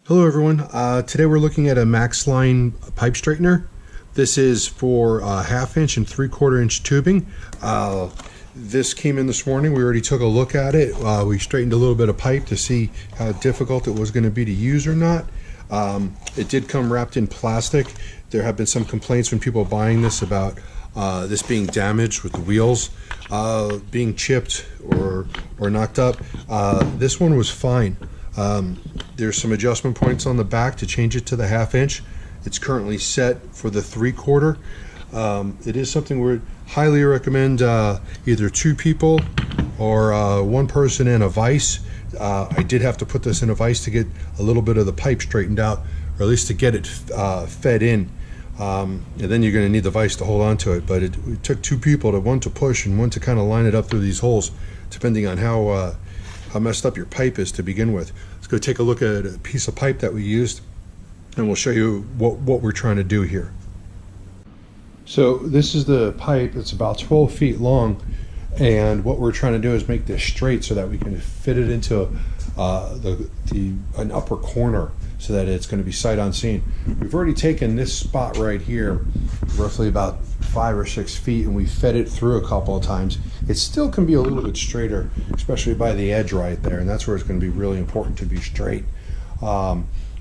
Hello everyone, today we're looking at a Maxline pipe straightener. This is for 1/2 inch and 3/4 inch tubing. This came in this morning. We already took a look at it. We straightened a little bit of pipe to see how difficult it was going to be to use or not. It did come wrapped in plastic. There have been some complaints from people buying this about this being damaged with the wheels being chipped or knocked up. This one was fine. There's some adjustment points on the back to change it to the 1/2 inch. It's currently set for the 3/4. It is something we highly recommend either 2 people or 1 person in a vise. I did have to put this in a vise to get a little bit of the pipe straightened out, or at least to get it fed in. And then you're going to need the vise to hold on to it. But it took 2 people, one to push and one to kind of line it up through these holes, depending on how messed up your pipe is to begin with. Let's go take a look at a piece of pipe that we used, and we'll show you what we're trying to do here. So this is the pipe. It's about 12 feet long, and what we're trying to do is make this straight so that we can fit it into an upper corner so that it's going to be sight unseen. We've already taken this spot right here, roughly about 5 or 6 feet, and we fed it through a couple of times. It still can be a little bit straighter, especially by the edge right there, and that's where it's going to be really important to be straight,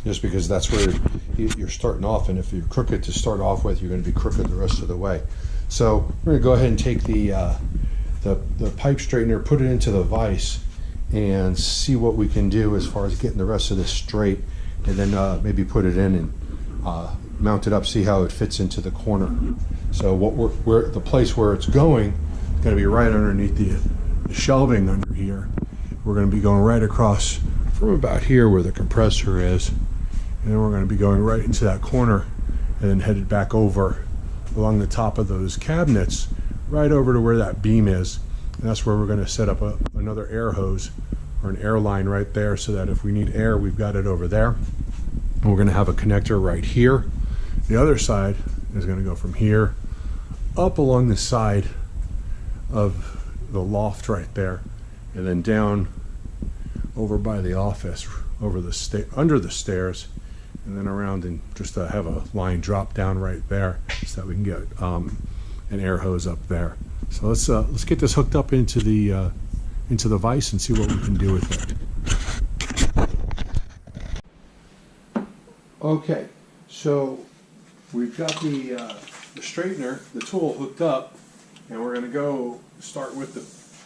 just because that's where you're starting off, and if you're crooked to start off with, you're going to be crooked the rest of the way. So we're going to go ahead and take the pipe straightener, put it into the vise, and see what we can do as far as getting the rest of this straight, and then maybe put it in and mount it up, see how it fits into the corner. So the place where it's going is going to be right underneath the shelving under here. We're going to be going right across from about here where the compressor is, and then we're going to be going right into that corner and then headed back over along the top of those cabinets right over to where that beam is, and that's where we're going to set up another air hose or an air line right there, so that if we need air, we've got it over there. And we're going to have a connector right here. The other side is going to go from here up along the side of the loft right there, and then down over by the office, over under the stairs, and then around, and just to have a line drop down right there so that we can get an air hose up there. So let's get this hooked up into the vise and see what we can do with it. Okay, so we've got the straightener, the tool, hooked up, and we're going to go start with the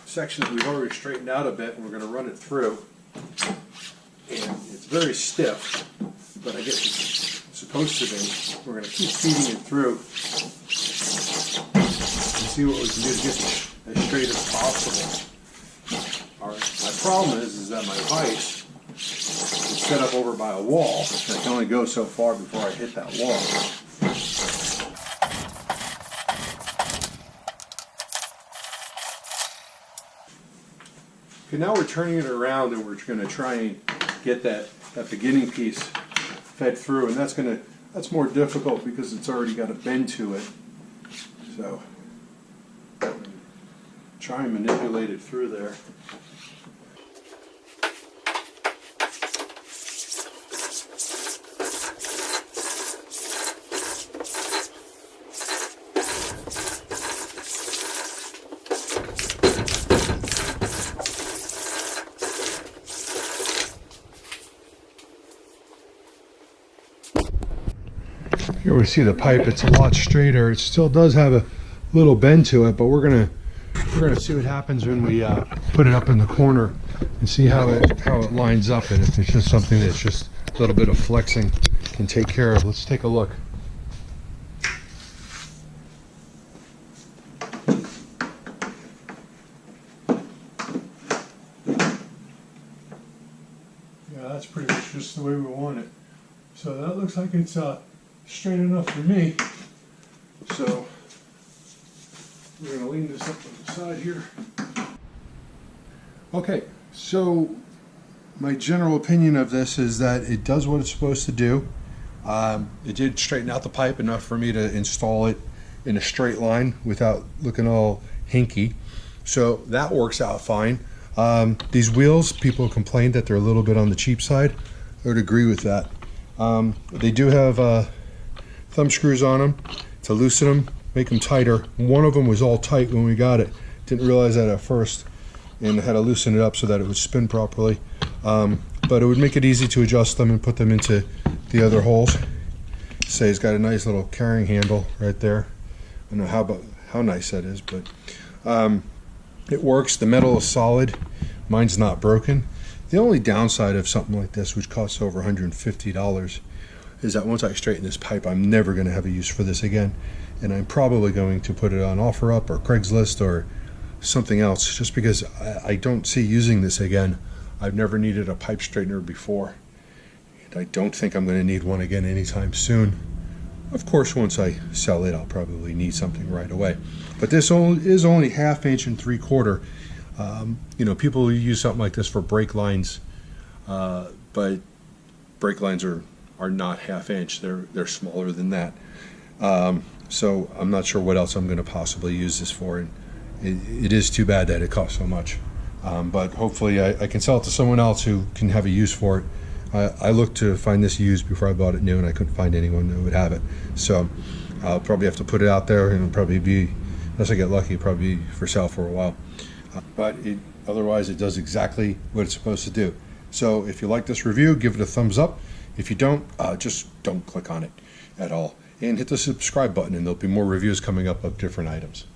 section that we've already straightened out a bit, and we're going to run it through. And it's very stiff, but I guess it's supposed to be. We're going to keep feeding it through and see what we can do to get it as straight as possible. My problem is that my vise is set up over by a wall, and I can only go so far before I hit that wall. Okay, now we're turning it around, and we're going to try and get that beginning piece fed through, and that's more difficult because it's already got a bend to it. So try and manipulate it through there. Here we see the pipe. It's a lot straighter. It still does have a little bend to it, but we're gonna see what happens when we put it up in the corner and see how it lines up, and if it's just something that's just a little bit of flexing can take care of. Let's take a look. Yeah, that's pretty much just the way we want it. So that looks like it's straight enough for me. So we're going to lean this up on the side here. Okay, so my general opinion of this is that it does what it's supposed to do. It did straighten out the pipe enough for me to install it in a straight line without looking all hinky. So that works out fine. These wheels, people complained that they're a little bit on the cheap side. I would agree with that. They do have thumb screws on them to loosen them, make them tighter. One of them was all tight when we got it. Didn't realize that at first, and had to loosen it up so that it would spin properly. But it would make it easy to adjust them and put them into the other holes. Say it's got a nice little carrying handle right there. I don't know how nice that is, but it works. The metal is solid. Mine's not broken. The only downside of something like this, which costs over $150, is that once I straighten this pipe, I'm never going to have a use for this again, and I'm probably going to put it on OfferUp or Craigslist or something else, just because I don't see using this again. I've never needed a pipe straightener before, and I don't think I'm going to need one again anytime soon. Of course, once I sell it, I'll probably need something right away. But this is only 1/2 inch and 3/4. You know, people use something like this for brake lines, but brake lines are not 1/2 inch. They're smaller than that. So I'm not sure what else I'm going to possibly use this for. And it is too bad that it costs so much. But hopefully I can sell it to someone else who can have a use for it. I looked to find this used before I bought it new, and I couldn't find anyone that would have it. So I'll probably have to put it out there, and it'll probably be, unless I get lucky, probably be for sale for a while. But otherwise it does exactly what it's supposed to do. So if you like this review, give it a thumbs up. If you don't, just don't click on it at all. And hit the subscribe button, and there'll be more reviews coming up of different items.